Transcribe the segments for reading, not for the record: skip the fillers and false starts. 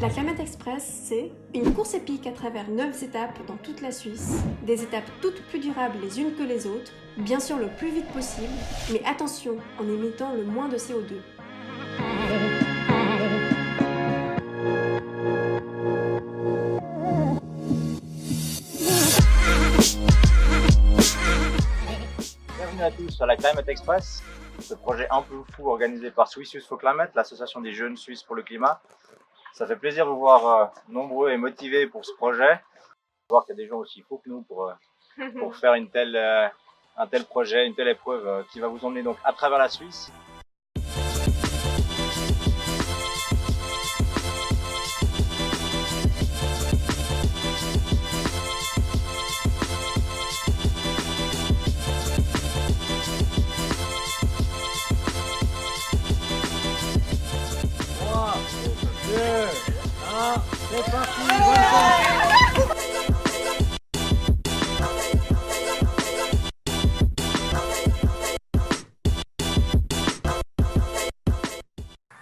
La Climate Express, c'est une course épique à travers 9 étapes dans toute la Suisse, des étapes toutes plus durables les unes que les autres, bien sûr le plus vite possible, mais attention en émettant le moins de CO2. Bienvenue à tous sur la Climate Express, ce projet un peu fou organisé par Swiss Youth for Climate, l'association des jeunes suisses pour le climat. Ça fait plaisir de vous voir nombreux et motivés pour ce projet. Voir qu'il y a des gens aussi fous que nous pour faire un tel projet, une telle épreuve qui va vous emmener donc à travers la Suisse. C'est parti, bonne chance.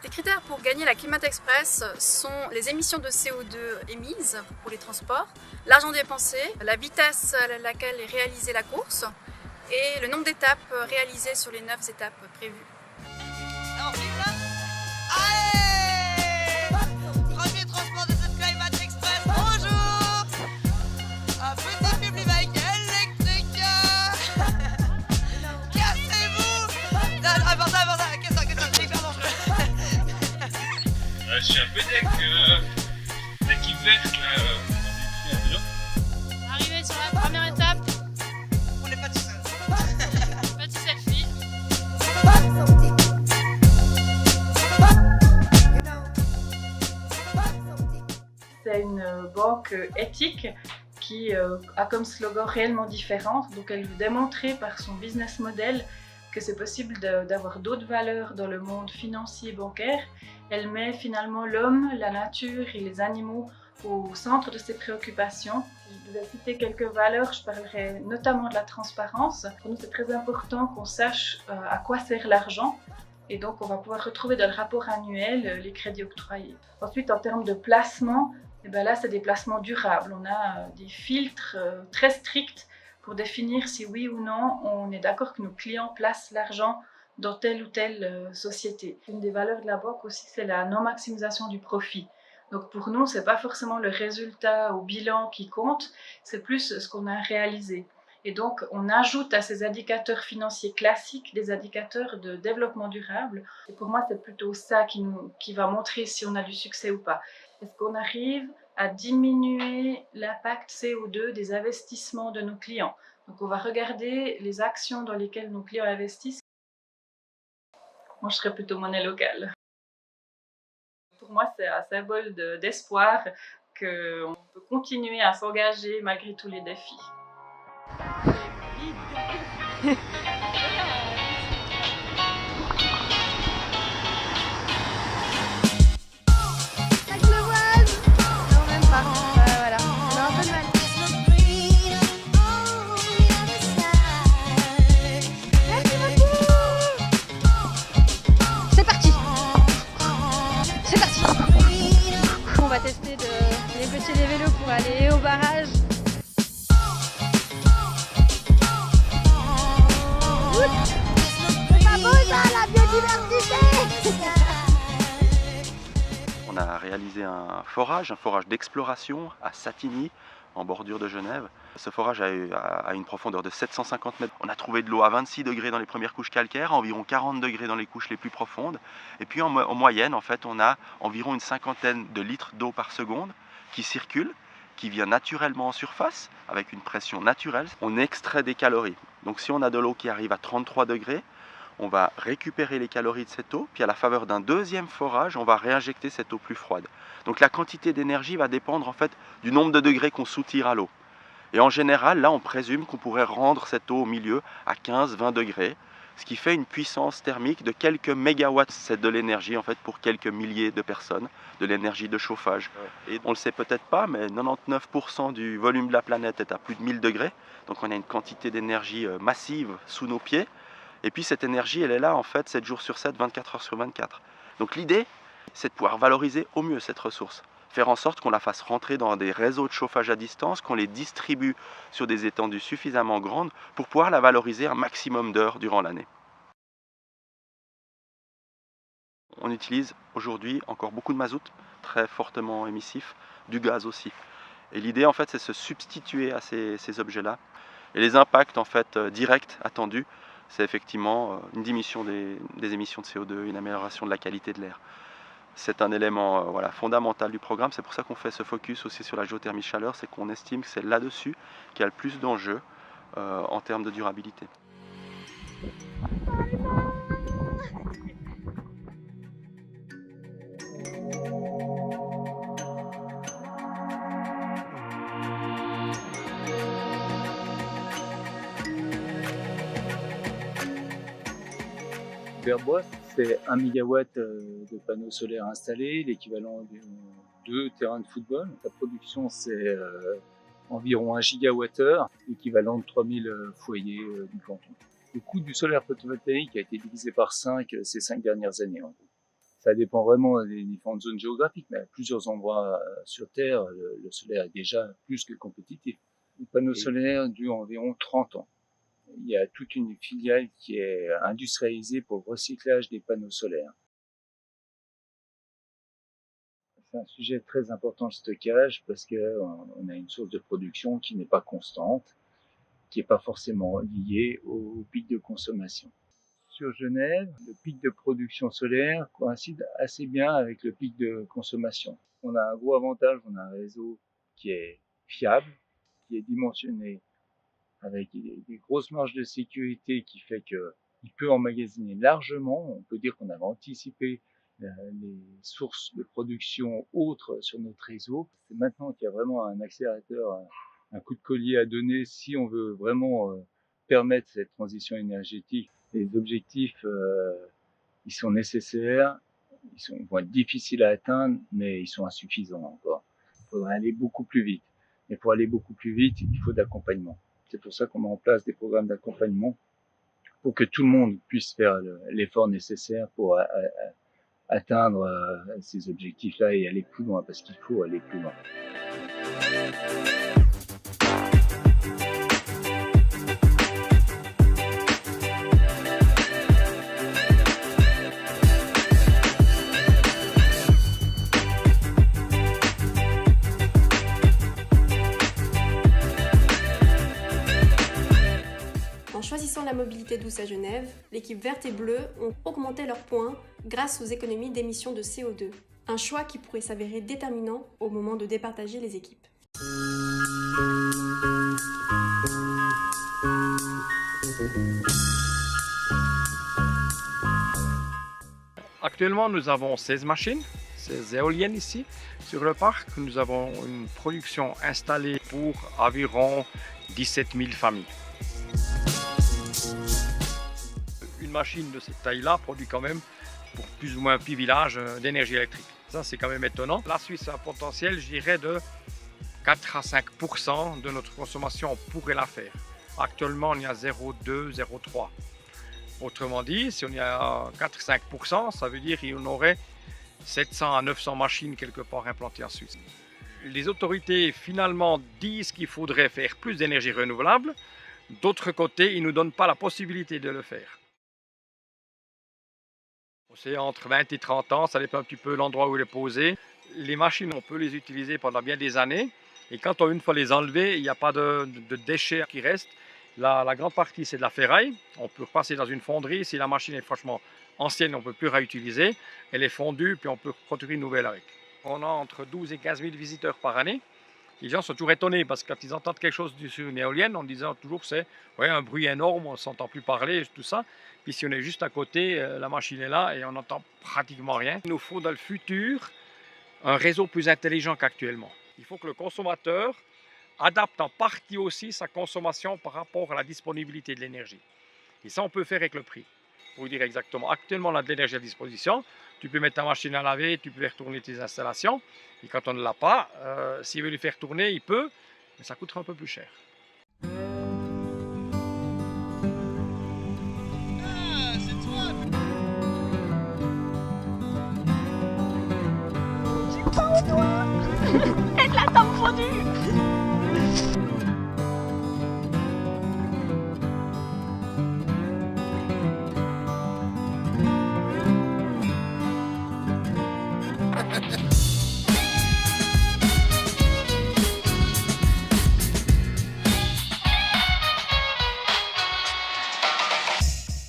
Les critères pour gagner la Climate Express sont les émissions de CO2 émises pour les transports, l'argent dépensé, la vitesse à laquelle est réalisée la course et le nombre d'étapes réalisées sur les 9 étapes prévues. Alors, vive là. Allez, premier transport de cette Climate Express, bonjour. Un petit public électrique. Cassez-vous. Avant ça, qu'est-ce que c'est hyper dangereux. Je suis un peu d'équipe verte là. Arrivé sur la première étape, On n'est pas tout seul. petit selfie. C'est une banque éthique qui a comme slogan réellement différent. Donc elle veut démontrer par son business model que c'est possible d'avoir d'autres valeurs dans le monde financier et bancaire. Elle met finalement l'homme, la nature et les animaux au centre de ses préoccupations. Je devais citer quelques valeurs, je parlerai notamment de la transparence. Pour nous, c'est très important qu'on sache à quoi sert l'argent. Et donc, on va pouvoir retrouver dans le rapport annuel les crédits octroyés. Ensuite, en termes de placement, et bien là, c'est des placements durables. On a des filtres très stricts pour définir si oui ou non on est d'accord que nos clients placent l'argent dans telle ou telle société. Une des valeurs de la banque aussi, c'est la non-maximisation du profit. Donc pour nous, ce n'est pas forcément le résultat au bilan qui compte, c'est plus ce qu'on a réalisé. Et donc, on ajoute à ces indicateurs financiers classiques des indicateurs de développement durable. Et pour moi, c'est plutôt ça qui va montrer si on a du succès ou pas. Est-ce qu'on arrive à diminuer l'impact CO2 des investissements de nos clients? Donc, on va regarder les actions dans lesquelles nos clients investissent. Moi, je serais plutôt monnaie locale. Pour moi, c'est un symbole d'espoir qu'on peut continuer à s'engager malgré tous les défis. On va tester de négocier les vélos pour aller au barrage. C'est pas beau ça, la biodiversité. On a réalisé un forage d'exploration à Satigny, en bordure de Genève. Ce forage a une profondeur de 750 mètres. On a trouvé de l'eau à 26 degrés dans les premières couches calcaires, environ 40 degrés dans les couches les plus profondes. Et puis en moyenne, en fait, on a environ une cinquantaine de litres d'eau par seconde qui circule, qui vient naturellement en surface, avec une pression naturelle. On extrait des calories. Donc si on a de l'eau qui arrive à 33 degrés, on va récupérer les calories de cette eau, puis à la faveur d'un deuxième forage, on va réinjecter cette eau plus froide. Donc la quantité d'énergie va dépendre en fait du nombre de degrés qu'on soutire à l'eau. Et en général, là, on présume qu'on pourrait rendre cette eau au milieu à 15-20 degrés, ce qui fait une puissance thermique de quelques mégawatts. C'est de l'énergie en fait pour quelques milliers de personnes, de l'énergie de chauffage. Et on ne le sait peut-être pas, mais 99% du volume de la planète est à plus de 1000 degrés. Donc on a une quantité d'énergie massive sous nos pieds. Et puis cette énergie, elle est là en fait 7 jours sur 7, 24 heures sur 24. Donc l'idée, c'est de pouvoir valoriser au mieux cette ressource. faire en sorte qu'on la fasse rentrer dans des réseaux de chauffage à distance, qu'on les distribue sur des étendues suffisamment grandes pour pouvoir la valoriser un maximum d'heures durant l'année. On utilise aujourd'hui encore beaucoup de mazout, très fortement émissif, du gaz aussi. Et l'idée en fait c'est de se substituer à ces objets-là. Et les impacts en fait directs attendus, c'est effectivement une diminution des émissions de CO2, une amélioration de la qualité de l'air. C'est un élément fondamental du programme, c'est pour ça qu'on fait ce focus aussi sur la géothermie chaleur, c'est qu'on estime que c'est là-dessus qu'il y a le plus d'enjeux en termes de durabilité. Verbois, c'est 1 MW de panneaux solaires installés, l'équivalent de 2 terrains de football. La production, c'est environ 1 gigawattheure, l'équivalent de 3000 foyers du canton. Le coût du solaire photovoltaïque a été divisé par 5 ces 5 dernières années. Ça dépend vraiment des différentes zones géographiques, mais à plusieurs endroits sur Terre, le solaire est déjà plus que compétitif. Les panneaux solaires durent environ 30 ans. Il y a toute une filiale qui est industrialisée pour le recyclage des panneaux solaires. C'est un sujet très important, le stockage, parce qu'on a une source de production qui n'est pas constante, qui n'est pas forcément liée au pic de consommation. Sur Genève, le pic de production solaire coïncide assez bien avec le pic de consommation. On a un gros avantage, on a un réseau qui est fiable, qui est dimensionné avec des grosses marges de sécurité qui fait qu'il peut emmagasiner largement. On peut dire qu'on avait anticipé les sources de production autres sur notre réseau. C'est maintenant qu'il y a vraiment un accélérateur, un coup de collier à donner si on veut vraiment permettre cette transition énergétique. Les objectifs, ils sont nécessaires, ils vont être difficiles à atteindre, mais ils sont insuffisants encore. Il faudrait aller beaucoup plus vite. Mais pour aller beaucoup plus vite, il faut d'accompagnement. C'est pour ça qu'on met en place des programmes d'accompagnement pour que tout le monde puisse faire l'effort nécessaire pour atteindre ces objectifs-là et aller plus loin, parce qu'il faut aller plus loin. En choisissant la mobilité douce à Genève, l'équipe verte et bleue ont augmenté leurs points grâce aux économies d'émissions de CO2. Un choix qui pourrait s'avérer déterminant au moment de départager les équipes. Actuellement, nous avons 16 machines, 16 éoliennes ici sur le parc. Nous avons une production installée pour environ 17 000 familles. Une machine de cette taille-là produit quand même pour plus ou moins 8 villages d'énergie électrique. Ça, c'est quand même étonnant. La Suisse a un potentiel, je dirais, de 4 à 5% de notre consommation, on pourrait la faire. Actuellement, on y a 0,2, 0,3. Autrement dit, si on y a 4-5%, ça veut dire qu'il y en aurait 700 à 900 machines quelque part implantées en Suisse. Les autorités finalement disent qu'il faudrait faire plus d'énergie renouvelable. D'autre côté, ils ne nous donnent pas la possibilité de le faire. C'est entre 20 et 30 ans, ça dépend un petit peu de l'endroit où il est posé. Les machines, on peut les utiliser pendant bien des années. Et quand on une fois les enlever, il n'y a pas de déchets qui restent. La grande partie, c'est de la ferraille. On peut repasser dans une fonderie. Si la machine est franchement ancienne, on ne peut plus réutiliser. Elle est fondue, puis on peut produire une nouvelle avec. On a entre 12 et 15 000 visiteurs par année. Les gens sont toujours étonnés parce que quand ils entendent quelque chose sur une éolienne, on disait toujours que c'est un bruit énorme, on ne s'entend plus parler, tout ça. Puis si on est juste à côté, la machine est là et on n'entend pratiquement rien. Il nous faut dans le futur un réseau plus intelligent qu'actuellement. Il faut que le consommateur adapte en partie aussi sa consommation par rapport à la disponibilité de l'énergie. Et ça, on peut faire avec le prix. Pour vous dire exactement, actuellement, on a de l'énergie à disposition. Tu peux mettre ta machine à laver, tu peux faire tourner tes installations. Et quand on ne l'a pas, s'il veut les faire tourner, il peut, mais ça coûtera un peu plus cher. Ah, c'est toi! J'ai pas au doigt.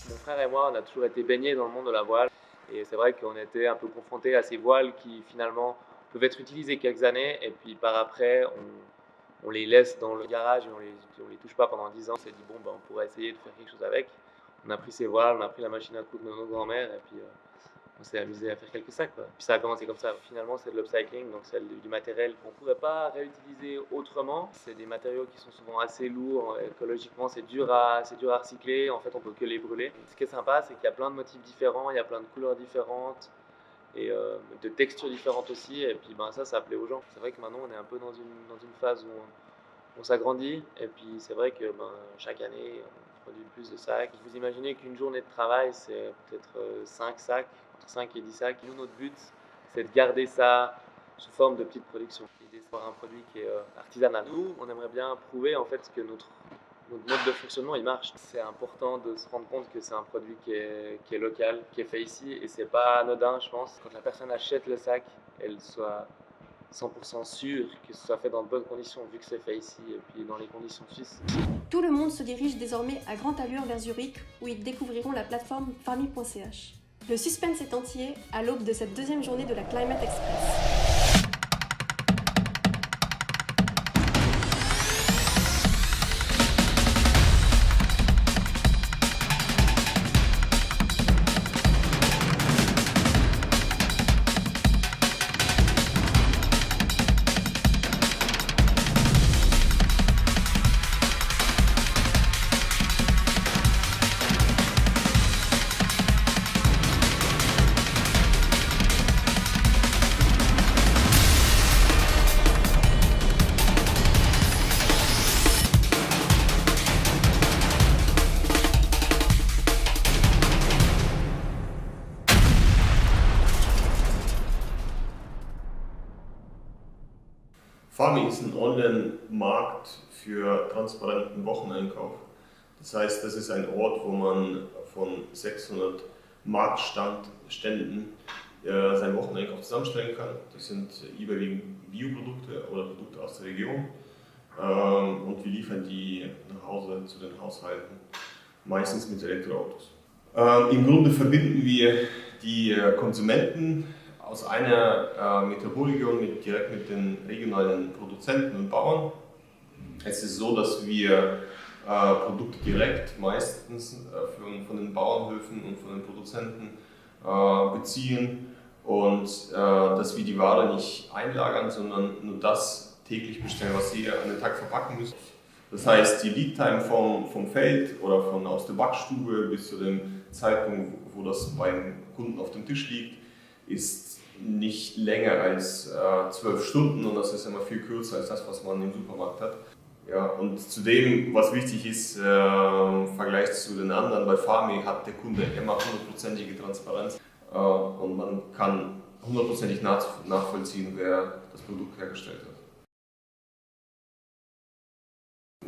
Mon frère et moi, on a toujours été baignés dans le monde de la voile. Et c'est vrai qu'on était un peu confrontés à ces voiles qui finalement peuvent être utilisées quelques années et puis par après on les laisse dans le garage et on les touche pas pendant 10 ans. On s'est dit bon, on pourrait essayer de faire quelque chose avec. On a pris ces voiles, on a pris la machine à coudre de nos grands-mères et puis on s'est amusé à faire quelques sacs, quoi. Puis ça a commencé comme ça. Finalement, c'est de l'upcycling, donc c'est du matériel qu'on ne pourrait pas réutiliser autrement. C'est des matériaux qui sont souvent assez lourds. Écologiquement, c'est dur à recycler. En fait, on ne peut que les brûler. Ce qui est sympa, c'est qu'il y a plein de motifs différents, il y a plein de couleurs différentes et de textures différentes aussi. Et puis ça plaît aux gens. C'est vrai que maintenant, on est un peu dans une phase où on s'agrandit. Et puis c'est vrai que chaque année, on produit plus de sacs. Vous imaginez qu'une journée de travail, c'est peut-être 5 sacs. Entre 5 et 10 sacs. Nous, notre but, c'est de garder ça sous forme de petite production. L'idée, c'est d'avoir un produit qui est artisanal. Nous, on aimerait bien prouver en fait que notre mode de fonctionnement, il marche. C'est important de se rendre compte que c'est un produit qui est local, qui est fait ici, et c'est pas anodin, je pense. Quand la personne achète le sac, elle soit 100% sûre que ce soit fait dans de bonnes conditions, vu que c'est fait ici, et puis dans les conditions suisses. Tout le monde se dirige désormais à grande allure vers Zurich, où ils découvriront la plateforme farmy.ch. Le suspense est entier à l'aube de cette deuxième journée de la Climate Express. Farmy ist ein Online-Markt für transparenten Wocheneinkauf. Das heißt, das ist ein Ort, wo man von 600 Marktständen seinen Wocheneinkauf zusammenstellen kann. Das sind überwiegend Bioprodukte oder Produkte aus der Region. Und wir liefern die nach Hause zu den Haushalten, meistens mit Elektroautos. Im Grunde verbinden wir die Konsumenten aus einer Metropolregion direkt mit den regionalen Produzenten und Bauern. Es ist so, dass wir Produkte direkt meistens von den Bauernhöfen und von den Produzenten beziehen und dass wir die Ware nicht einlagern, sondern nur das täglich bestellen, was sie an den Tag verpacken müssen. Das heißt, die Lead-Time vom Feld oder aus der Backstube bis zu dem Zeitpunkt, wo das beim Kunden auf dem Tisch liegt, ist nicht länger als 12 Stunden und das ist immer viel kürzer als das, was man im Supermarkt hat. Ja, und zudem, was wichtig ist im Vergleich zu den anderen, bei Farmy hat der Kunde immer 100%ige Transparenz und man kann 100%ig nachvollziehen, wer das Produkt hergestellt hat.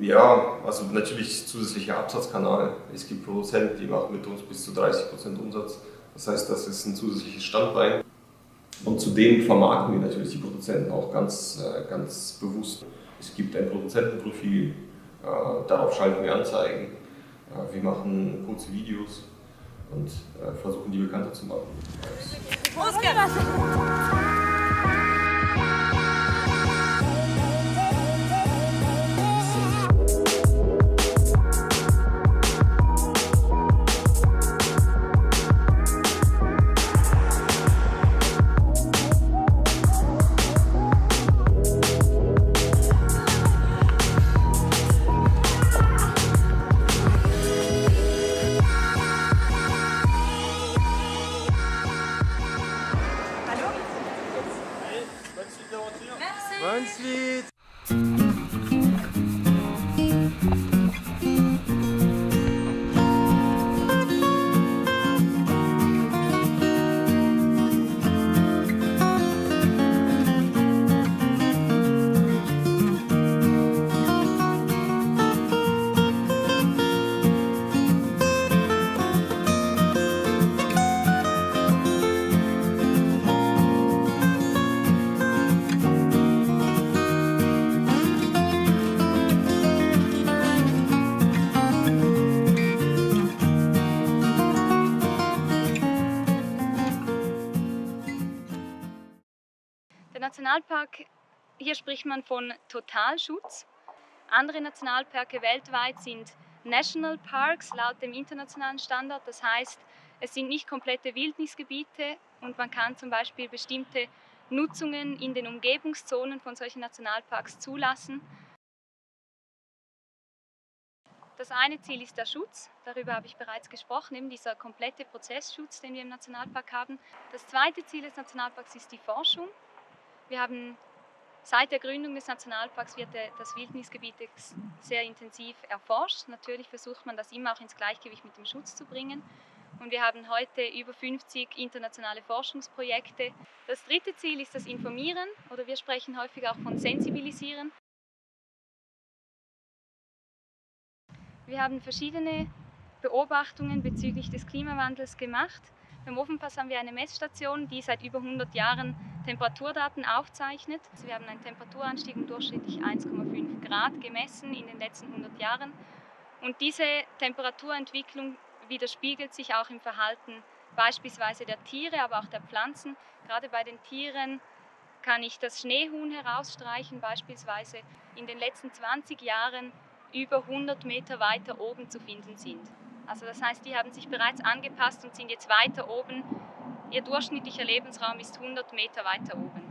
Ja, also natürlich zusätzlicher Absatzkanal. Es gibt Produzenten, die machen mit uns bis zu 30% Umsatz. Das heißt, das ist ein zusätzliches Standbein. Und zudem vermarkten wir natürlich die Produzenten auch ganz bewusst. Es gibt ein Produzentenprofil, darauf schalten wir Anzeigen. Wir machen kurze Videos und versuchen die bekannter zu machen. Bonne suite. Nationalpark, hier spricht man von Totalschutz. Andere Nationalparke weltweit sind National Parks laut dem internationalen Standard. Das heißt, es sind nicht komplette Wildnisgebiete und man kann zum Beispiel bestimmte Nutzungen in den Umgebungszonen von solchen Nationalparks zulassen. Das eine Ziel ist der Schutz, darüber habe ich bereits gesprochen, eben dieser komplette Prozessschutz, den wir im Nationalpark haben. Das zweite Ziel des Nationalparks ist die Forschung. Wir haben seit der Gründung des Nationalparks wird das Wildnisgebiet sehr intensiv erforscht. Natürlich versucht man das immer auch ins Gleichgewicht mit dem Schutz zu bringen. Und wir haben heute über 50 internationale Forschungsprojekte. Das dritte Ziel ist das Informieren, oder wir sprechen häufig auch von Sensibilisieren. Wir haben verschiedene Beobachtungen bezüglich des Klimawandels gemacht. Beim Ofenpass haben wir eine Messstation, die seit über 100 Jahren Temperaturdaten aufzeichnet. Wir haben einen Temperaturanstieg um durchschnittlich 1,5 Grad gemessen in den letzten 100 Jahren. Und diese Temperaturentwicklung widerspiegelt sich auch im Verhalten beispielsweise der Tiere, aber auch der Pflanzen. Gerade bei den Tieren kann ich das Schneehuhn herausstreichen, beispielsweise in den letzten 20 Jahren über 100 Meter weiter oben zu finden sind. Also das heißt, die haben sich bereits angepasst und sind jetzt weiter oben. Ihr durchschnittlicher Lebensraum ist 100 Meter weiter oben.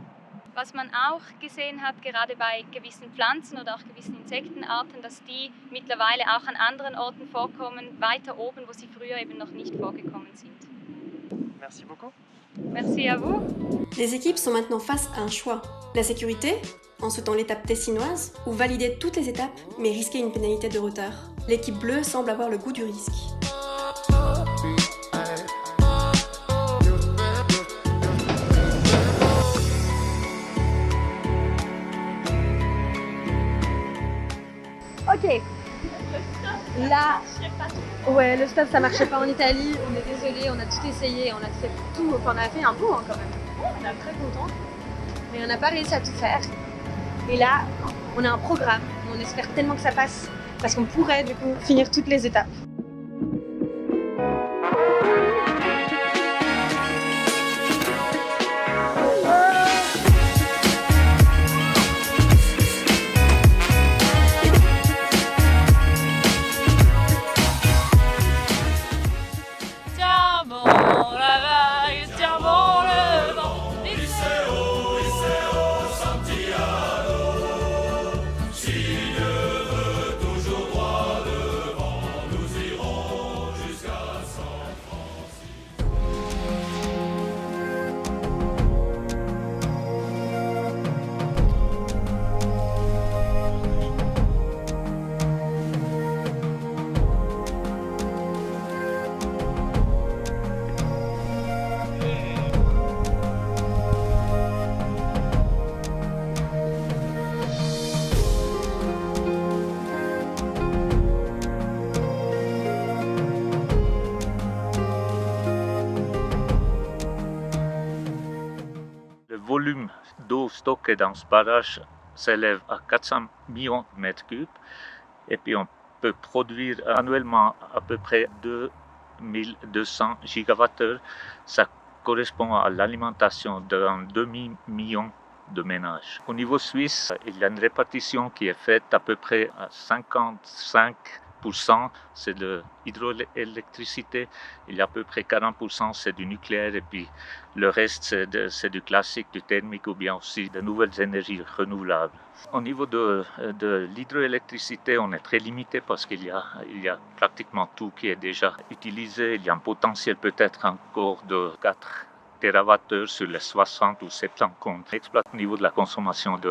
Was man auch gesehen hat, gerade bei gewissen Pflanzen oder auch gewissen Insektenarten, dass die mittlerweile auch an anderen Orten vorkommen, weiter oben, wo sie früher eben noch nicht vorgekommen sind. Merci beaucoup. Merci à vous. Les équipes sont maintenant face à un choix. La sécurité, en sautant l'étape tessinoise, ou valider toutes les étapes mais risquer une pénalité de retard. L'équipe bleue semble avoir le goût du risque. Ok. Là, ouais, le stop ça marchait pas en Italie, on est désolé, on a tout essayé, on a fait tout, enfin on a fait un bout hein, quand même. On est très contents, mais on n'a pas réussi à tout faire. Et là, on a un programme, on espère tellement que ça passe, parce qu'on pourrait du coup finir toutes les étapes. Le volume d'eau stockée dans ce barrage s'élève à 400 millions de mètres cubes et puis on peut produire annuellement à peu près 2200 gigawattheures. Ça correspond à l'alimentation d'un demi-million de ménages. Au niveau suisse, il y a une répartition qui est faite à peu près à 55%, c'est de l'hydroélectricité, il y a à peu près 40% c'est du nucléaire et puis le reste c'est du classique, du thermique ou bien aussi de nouvelles énergies renouvelables. Au niveau de l'hydroélectricité, on est très limité parce qu'il y a pratiquement tout qui est déjà utilisé. Il y a un potentiel peut-être encore de 4 TWh sur les 60 ou 70 qu'on exploite au niveau de la consommation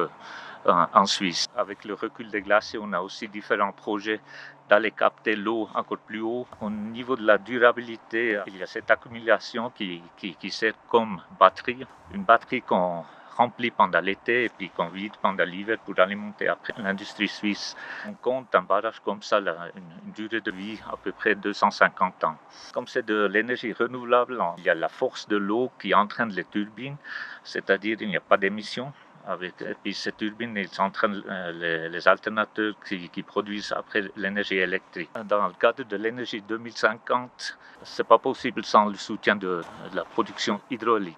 en Suisse. Avec le recul des glaciers, on a aussi différents projets d'aller capter l'eau encore plus haut. Au niveau de la durabilité, il y a cette accumulation qui sert comme batterie. Une batterie qu'on remplit pendant l'été et puis qu'on vide pendant l'hiver pour alimenter après l'industrie suisse. On compte un barrage comme ça, une durée de vie à peu près 250 ans. Comme c'est de l'énergie renouvelable, il y a la force de l'eau qui entraîne les turbines, c'est-à-dire il n'y a pas d'émissions. Et puis ces turbines, ils entraînent les alternateurs qui produisent après l'énergie électrique. Dans le cadre de l'énergie 2050, ce n'est pas possible sans le soutien de la production hydraulique.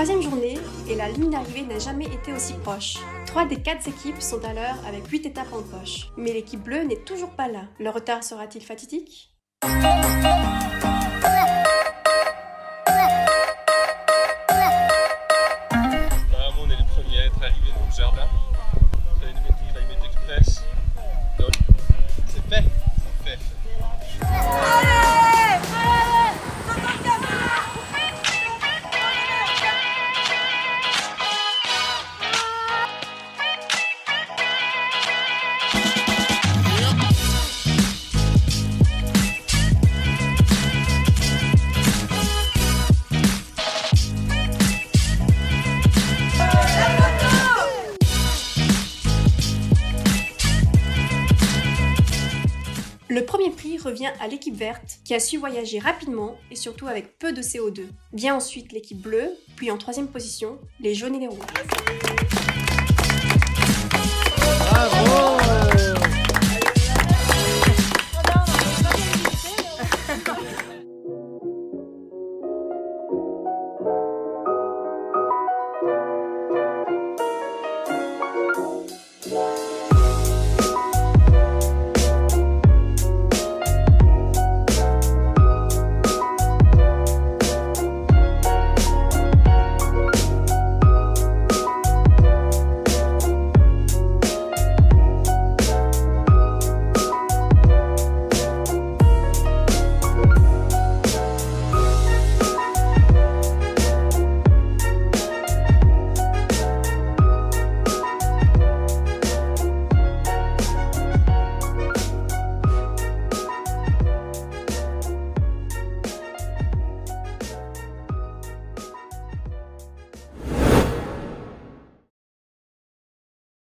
Troisième journée, et la ligne d'arrivée n'a jamais été aussi proche. 3 des 4 équipes sont à l'heure avec 8 étapes en poche. Mais l'équipe bleue n'est toujours pas là. Le retard sera-t-il fatidique ? On est les premiers à être arrivés dans le jardin. Climate Express. Donc, c'est fait. C'est fait. Le premier prix revient à l'équipe verte qui a su voyager rapidement et surtout avec peu de CO2. Vient ensuite l'équipe bleue, puis en troisième position, les jaunes et les rouges. Bravo!